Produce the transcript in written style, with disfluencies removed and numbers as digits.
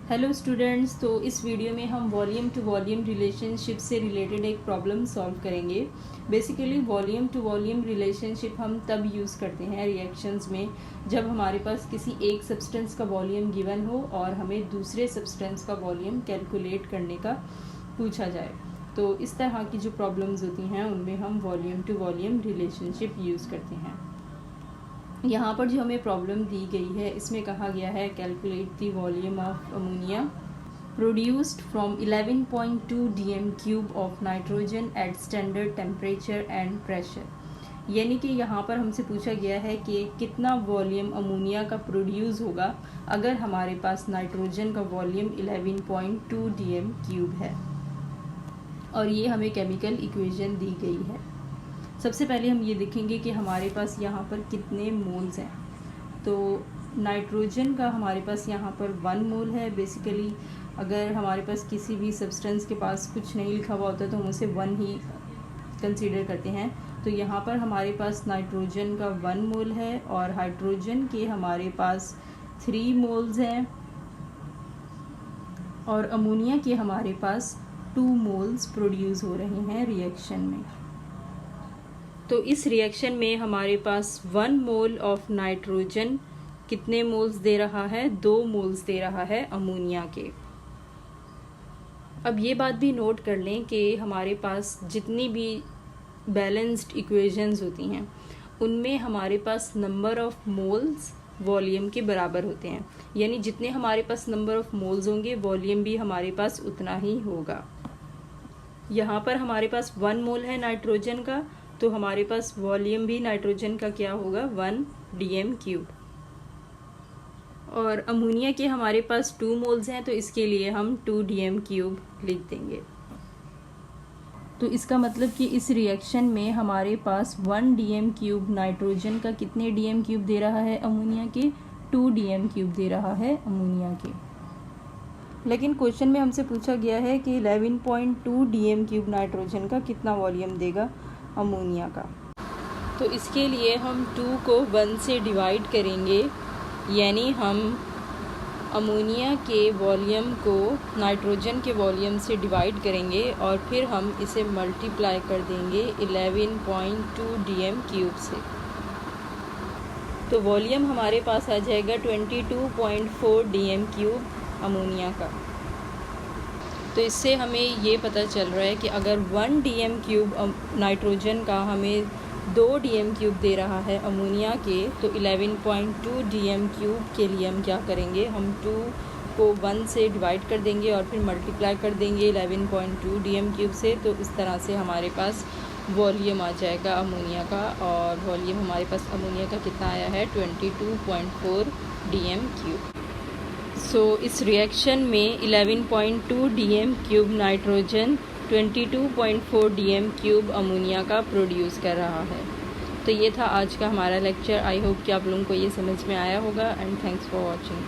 Hello students, तो इस video में हम वॉल्यूम टू वॉल्यूम रिलेशनशिप से रिलेटेड एक प्रॉब्लम सॉल्व करेंगे। Basically volume to volume relationship हम तब यूज़ करते हैं रिएक्शंस में जब हमारे पास किसी एक सब्सटेंस का वॉल्यूम गिवन हो और हमें दूसरे सब्सटेंस का वॉल्यूम कैलकुलेट करने का पूछा जाए। तो इस तरह की जो प्रॉब्लम्स होती हैं उनमें हम volume to volume relationship use करते हैं। यहाँ पर जो हमें प्रॉब्लम दी गई है इसमें कहा गया है calculate the volume of ammonia produced from 11.2 dm cube of nitrogen eight standard temperature and pressure. यानी कि यहाँ पर हमसे पूछा गया है कि कितना वॉल्यूम अमोनिया का प्रोड्यूस होगा अगर हमारे पास नाइट्रोजन का वॉल्यूम 11.2 dm क्यूब है, और ये हमें केमिकल इक्वेशन दी गई है। सबसे पहले हम ये देखेंगे कि हमारे पास यहाँ पर कितने मोल्स हैं। तो नाइट्रोजन का हमारे पास यहाँ पर 1 मोल है। बेसिकली अगर हमारे पास किसी भी सब्सटेंस के पास कुछ नहीं लिखा हुआ होता तो हम उसे 1 ही कंसीडर करते हैं। तो यहाँ पर हमारे पास नाइट्रोजन का 1 मोल है और हाइड्रोजन के हमारे पास 3 मोल्स हैं और अमोनिया के हमारे पास 2 मोल्स प्रोड्यूस हो रहे हैं रिएक्शन में। तो इस रिएक्शन में हमारे पास 1 मोल ऑफ नाइट्रोजन कितने मोल्स दे रहा है? 2 मोल्स दे रहा है अमोनिया के। अब ये बात भी नोट कर लें कि हमारे पास जितनी भी बैलेंस्ड इक्वेशंस होती हैं उनमें हमारे पास नंबर ऑफ मोल्स वॉल्यूम के बराबर होते हैं। यानी जितने हमारे पास नंबर ऑफ मोल्स होंगे वॉल्यूम भी हमारे पास उतना ही होगा। यहाँ पर हमारे पास 1 मोल है नाइट्रोजन का, तो हमारे पास वॉल्यूम भी नाइट्रोजन का क्या होगा? 1 dm क्यूब। और अमोनिया के हमारे पास 2 मोल्स हैं तो इसके लिए हम 2 dm क्यूब लिख देंगे। तो इसका मतलब कि इस रिएक्शन में हमारे पास 1 dm क्यूब नाइट्रोजन का कितने dm क्यूब दे रहा है अमोनिया के? 2 dm क्यूब दे रहा है अमोनिया के। लेकिन क्वेश्चन में हमसे पूछा गया है कि 11.2 dm क्यूब नाइट्रोजन का कितना वॉल्यूम देगा अमोनिया का। तो इसके लिए हम 2 को 1 से डिवाइड करेंगे, यानी हम अमोनिया के वॉल्यूम को नाइट्रोजन के वॉल्यूम से डिवाइड करेंगे और फिर हम इसे मल्टीप्लाई कर देंगे 11.2 dm क्यूब से। तो वॉल्यूम हमारे पास आ जाएगा 22.4 dm क्यूब अमोनिया का। तो इससे हमें ये पता चल रहा है कि अगर 1 dm क्यूब नाइट्रोजन का हमें 2 dm क्यूब दे रहा है अमोनिया के, तो 11.2 dm क्यूब के लिए हम क्या करेंगे? हम 2 को 1 से डिवाइड कर देंगे और फिर मल्टीप्लाई कर देंगे 11.2 dm क्यूब से। तो इस तरह से हमारे पास वॉल्यूम आ जाएगा अमोनिया का, और वॉल्यूम हमारे पास अमोनिया का कितना आया है? 22.4 dm क्यूब। सो इस रिएक्शन में 11.2 dm cube nitrogen 22.4 dm cube ammonia का प्रोड्यूस कर रहा है। तो ये था आज का हमारा लेक्चर। आई होप कि आप लोगों को ये समझ में आया होगा, एंड थैंक्स फॉर वॉचिंग।